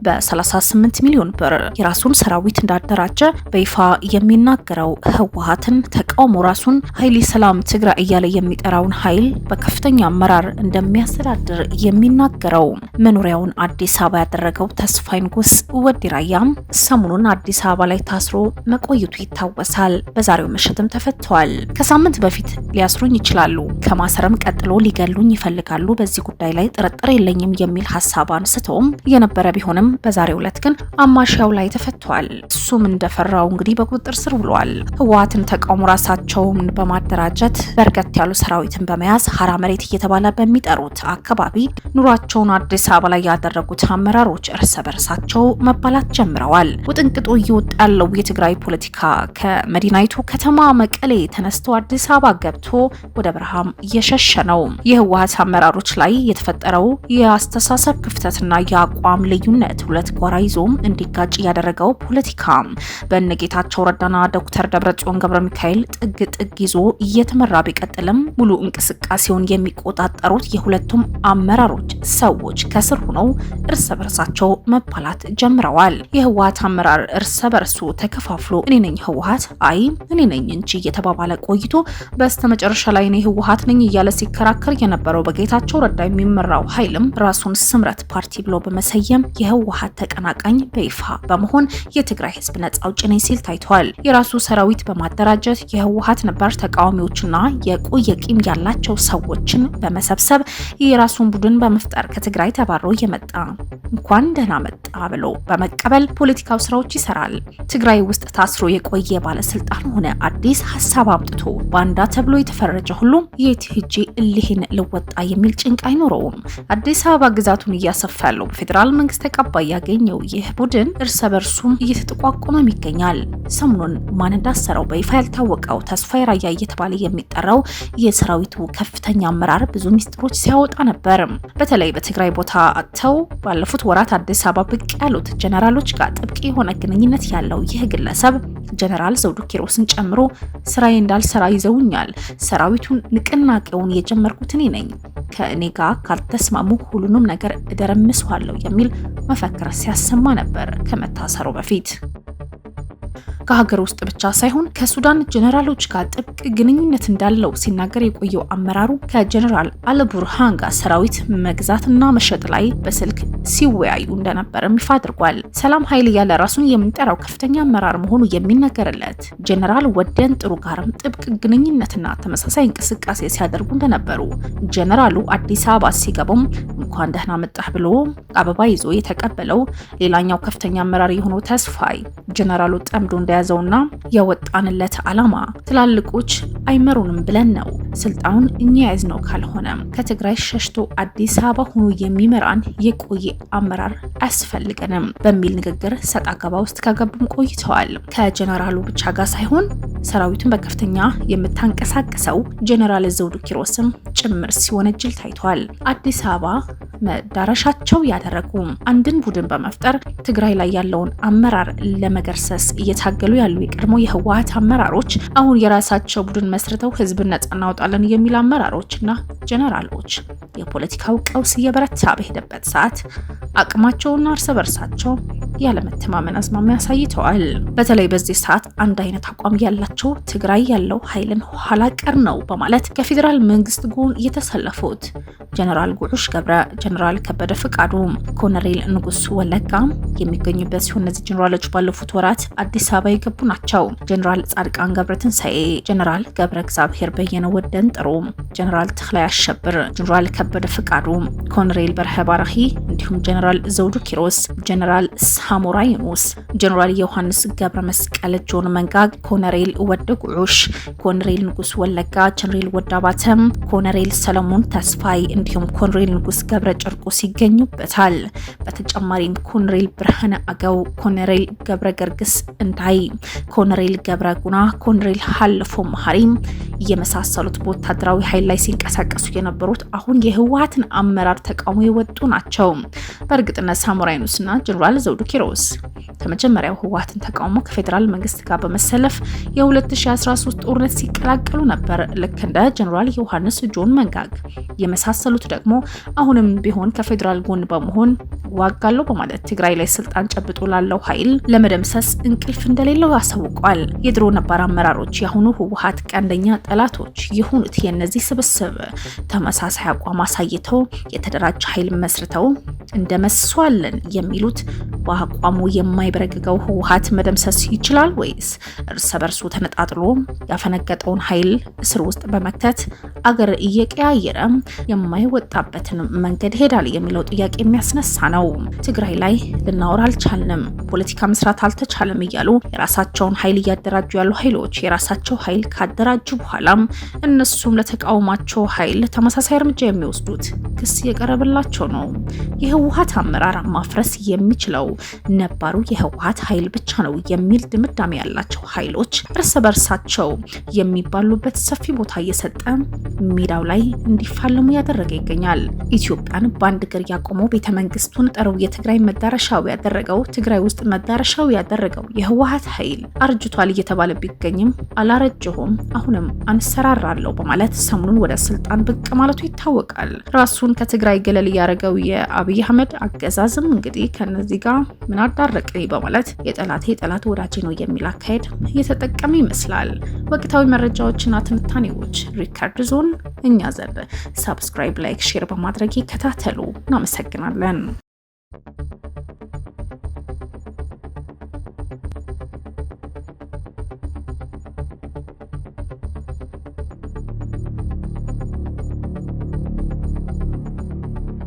በ38 ሚሊዮን ብር የራሱን ሰራዊት እንዳደራጀ በይፋ የሚናገረው ህወሓትን ተቃውሞ ራሱን ኃይለ ሰላም ትግራይ እያለ የሚጠራውን ኃይል በከፍተኛ አመራር እንደሚያስተዳድር የሚናገረው መኖሪያውን አዲስ አበባ ያደረገው ተስፋይ ንጉስ ወዲ ራያም ሰሞኑን አዲስ አበባ ላይ ታስሮ መቆየቱ ይታወሳል። በዛሬው ምሽትም ተፈቷል። ከሳምንት በፊት ሊያስሩኝ ይችላሉ፣ ከማሰርም ቀጥሎ ሊገሉኝ ይፈልጋሉ፣ በዚህ ጉዳይ ላይ ጥርጥር የለኝም የሚል ሐሳብ አንስተውም የነበረ ቢሆንም በዛሬው ዕለት ግን አማሻው ላይ ተፈቷል። እሱም እንደፈራው እንግዲህ በቁጥጥር ስር ውሏል። ህወሓትን ተቃውሞ ራሳቸውን በማደራጀት በርከት ያሉ ሰራዊትን በመያዝ ሀራ መሬት እየተባለ በሚጠሩት አካባቢ ኑሯቸውን አዲስ አበባ ላይ ያደረጉት አመራሮች እርስ በርሳቸው መባላት ጀምረዋል። ውጥንቅጡ እየወጣ ያለው የትግራይ ፖለቲካ ከመዲናይቱ ከተማ መቀሌ ተነስቶ አዲስ አበባ ገብቶ ወደ በረሃም እየሸሸ ነው። የህወሓት አመራሮች ላይ የተፈጠረው የአስተሳሰብ ክፍተትና የአቋም ልዩነት ሁለት ጎራ ይዞ እንዲጋጭ ያደረገው ፖለቲካ በነጌታቸው ረዳና ዶክተር ደብረጽዮን ገብረ ሚካኤል ጥግ ይዞ እየተመራ ቢቀጥልም ሙሉ እንቅስቃሴውን የሚቆጣጠሩት የሁለቱም አመራሮች ሰዎች ከስር ሆነው እርስ በርሳቸው መባላት ጀምረዋል። የህወሓት አመራር እርስ በርሱ ተከፋፍሎ እኔ ነኝ ህወሓት፣ አይ እኔ ነኝ እንጂ እየተባባለ ቆይቶ በስተመጨረሻ ላይ እኔ ህወሓት ነኝ እያለ ሲከራከር የነበረው በጌታቸው ረዳ የሚመራው ኃይልም ራሱን ስምረት ፓርቲ ብሎ በመሰየም የህወሓት ተቀናቃኝ በይፋ በመሆን የትግራይ ህዝብ ነጻ አውጪ ነኝ ሲል ታይቷል። የራሱ ሰራዊት በማደራጀት የህወሓት ነባር ተቃዋሚዎችና የቆየ ቂም ያላቸው ሰዎችን በመሰብሰብ የራሱን ቡድን በመፍጠር ከትግራይ ተባሮ የመጣ እንኳን ደህና መጣ ብሎ በመቀበል ፖለቲካው ስራዎች ይሰራል። ትግራይ ውስጥ ታስሮ የቆየ ባለስልጣን ሆነ አዲስ ሐሳብ አምጥቶ ባንዳ ተብሎ የተፈረጀ ሁሉ የት ሄጄ እልህን ልወጣ የሚል ጭንቅ አይኖረውም። አዲስ አበባ ግዛቱን እያሰፋ ያለው በፌዴራል መንግስት ተቀባይ ያገኘው ይህ ቡድን እርስ በርሱም እየተጠቋቆመም ይገኛል። ሰሞኑን ማን እንዳሰረው በይፋ ያልታወቀው ተስፋይ ራያ እየተባለ የሚጠራው የሰራዊቱ ከፍተኛ አመራር ብዙ ሚስጥሮች ሲያወጣ ነበር። በተለይ በትግራይ ቦታ አጥተው ባለፉት ወራት አዲስ አበባ ብቅ ያሉት ጀነራሎች ጋር ጥብቅ የሆነ ግንኙነት ያለው ይህ ግለሰብ ጀነራል ዘውዱ ኪሮስን ጨምሮ ስራዬ እንዳልሰራ ይዘውኛል፣ ሰራዊቱን ንቅናቄውን የጀመርኩት እኔ ነኝ፣ ከእኔ ጋር ካልተስማሙ ሁሉንም ነገር እደረምሰዋለሁ የሚል መፈክር ሲያሰማ ነበር ከመታሰሩ በፊት። ከሀገር ውስጥ ብቻ ሳይሆን ከሱዳን ጀነራሎች ጋር ጥብቅ ግንኙነት እንዳለው ሲናገር የቆየው አመራሩ ከጀነራል አልቡርሃን ጋር ሰራዊት መግዛትና መሸጥ ላይ በስልክ ሲወያዩ እንደነበርም ይፋ አድርጓል። ሰላም ኃይል ያለ ራሱን የሚጠራው ከፍተኛ አመራር መሆኑ የሚነገርለት ጀነራል ወደን ጥሩ ጋርም ጥብቅ ግንኙነትና ተመሳሳይ እንቅስቃሴ ሲያደርጉ እንደነበሩ ጀነራሉ አዲስ አበባ ሲገቡም እንኳን ደህና መጣህ ብሎ አበባ ይዞ የተቀበለው ሌላኛው ከፍተኛ አመራር የሆነው ተስፋይ ጀነራሉ ጠምዶ እንደያዘውና ያወጣንለት ዓላማ ትላልቆች አይመሩንም ብለን ነው፣ ስልጣኑን እኛ ያዝነው ካልሆነ ከትግራይ ሸሽቶ አዲስ አበባ ሆኖ የሚመራን የቆየ አመራር አያስፈልገንም በሚል ንግግር ሰጣ ገባ ውስጥ ከገቡም ቆይተዋል። ከጀነራሉ ብቻ ጋር ሳይሆን ሰራዊቱን በከፍተኛ የምታንቀሳቀሰው ጀነራል ዘውዱ ኪሮስም ጭምር ሲወነጅል ታይቷል። አዲስ አበባ መዳረሻቸው ያደረጉ አንድን ቡድን በመፍጠር ትግራይ ላይ ያለውን አመራር ለመገርሰስ እየታገሉ ያሉ የቀድሞ የህወሓት አመራሮች አሁን የራሳቸው ቡድን መስርተው ህዝብን ነጻ እናውጣለን የሚል አመራሮችና ጀነራሎች የፖለቲካው ቀውስ እየበረታ በሄደበት ሰዓት አቅማቸውና እርስ በርሳቸው ያለመተማመን አዝማሚያ አሳይተዋል። በተለይ በዚህ ሰዓት አንድ አይነት አቋም ያላቸው ትግራይ ያለው ኃይልን ኋላ ቀር ነው በማለት ከፌዴራል መንግስት ጎን የተሰለፉት ጀነራል ጉዑሽ ገብረ፣ ጀነራል ከበደ ፍቃዱ፣ ኮሎኔል ንጉስ ወለጋ የሚገኙበት ሲሆን እነዚህ ጀነራሎች ባለፉት ወራት አዲስ አበባ የገቡ ናቸው። ጀነራል ጻድቃን ገብረ ትንሳኤ፣ ጀነራል ገብረ እግዚአብሔር በየነ ወደን ጥሩ፣ ጀነራል ተክላይ አሸብር፣ ጀነራል ከበደ ፍቃዱ፣ ኮሎኔል በርሀ ባራሂ እንዲሁም ጀነራል ዘውዱ ኪሮስ፣ ጀነራል ሳሞራ ዩኑስ፣ ጀነራል ዮሐንስ ገብረ መስቀል ጆን መንጋግ፣ ኮሎኔል ወደ ጉዑሽ፣ ኮሎኔል ንጉስ ወለጋ፣ ጀነራል ወዳባተም፣ ኮሎኔል ሰለሞን ተስፋይ እንዲሁም ኮሎኔል ንጉስ ገብረ ጨርቆስ ይገኙበታል። በተጨማሪም ኮሎኔል ብርሃነ አገው፣ ኮሎኔል ገብረ ገርግስ እንዳይ፣ ኮሎኔል ገብረ ጉና፣ ኮሎኔል ሀልፎ መሐሪም የመሳሰሉት በወታደራዊ ኃይል ላይ ሲንቀሳቀሱ የነበሩት አሁን የህወሓትን አመራር ተቃውሞ የወጡ ናቸው። በእርግጥነት ሳሞራ ዩኑስና ጀነራል ዘውዱ ኪሮስ ከመጀመሪያው ህወሓትን ተቃውሞ ከፌዴራል መንግስት ጋር በመሰለፍ የ2013 ጦርነት ሲቀላቀሉ ነበር። ልክ እንደ ጀነራል ዮሐንስ ጆን መንጋግ የመሳሰሉት ደግሞ አሁንም ቢሆን ከፌዴራል ጎን በመሆን ዋጋለው በማለት ትግራይ ላይ ስልጣን ጨብጦ ላለው ኃይል ለመደምሰስ እንቅልፍ እንደሌለው ያሳውቋል። የድሮ ነባር አመራሮች የአሁኑ ህወሓት ቀንደኛ ጠላቶች የሆኑት የነዚህ ስብስብ ተመሳሳይ አቋም አሳይተው የተደራጀ ኃይል መስርተው እንደመስዋለን የሚሉት በአቋሙ የማይበረግገው ህወሓት መደምሰስ ይችላል ወይስ እርስ በርሱ ተነጣጥሎ ያፈነገጠውን ኃይል እስር ውስጥ በመክተት አገር እየቀያየረ የማይወጣበትን መንገድ ሄዳል የሚለው ጥያቄ የሚያስነሳ ነው። ትግራይ ላይ ልናወራ አልቻልንም፣ ፖለቲካ መስራት አልተቻለም እያሉ የራሳቸውን ኃይል እያደራጁ ያሉ ኃይሎች የራሳቸው ኃይል ካደራጁ በኋላም እነሱም ለተቃውሟቸው ኃይል ተመሳሳይ እርምጃ የሚወስዱት ክስ የቀረበላቸው ነው። የህወሓት አመራር ማፍረስ የሚችለው ነባሩ የህወሓት ኃይል ብቻ ነው የሚል ድምዳሜ ያላቸው ኃይሎች እርስ በርሳቸው የሚባሉበት ሰፊ ቦታ እየሰጠ ሜዳው ላይ እንዲፋለሙ ያደረገ ይገኛል። ኢትዮጵያን በአንድ እግር ያቆመው ቤተመንግስቱን ጠረው የትግራይ መዳረሻው ያደረገው ትግራይ ውስጥ መዳረሻው ያደረገው የህወሓት ኃይል አርጅቷል እየተባለ ቢገኝም አላረጀሁም አሁንም አንሰራራለሁ በማለት ሰሞኑን ወደ ስልጣን ብቅ ማለቱ ይታወቃል። ራሱን ከትግራይ ገለል ያደረገው የአብይ አህመድ አገዛዝም እንግዲህ ከነዚህ ጋር ምን አዳረቀኝ በማለት የጠላቴ ጠላት ወዳጄ ነው የሚል አካሄድ እየተጠቀመ ይመስላል። ወቅታዊ መረጃዎችና ትንታኔዎች ሪከርድ ዞን እኛ ዘንድ ሰብስክራይብ፣ ላይክ፣ ሼር በማድረግ ይከታተሉ። እናመሰግናለን።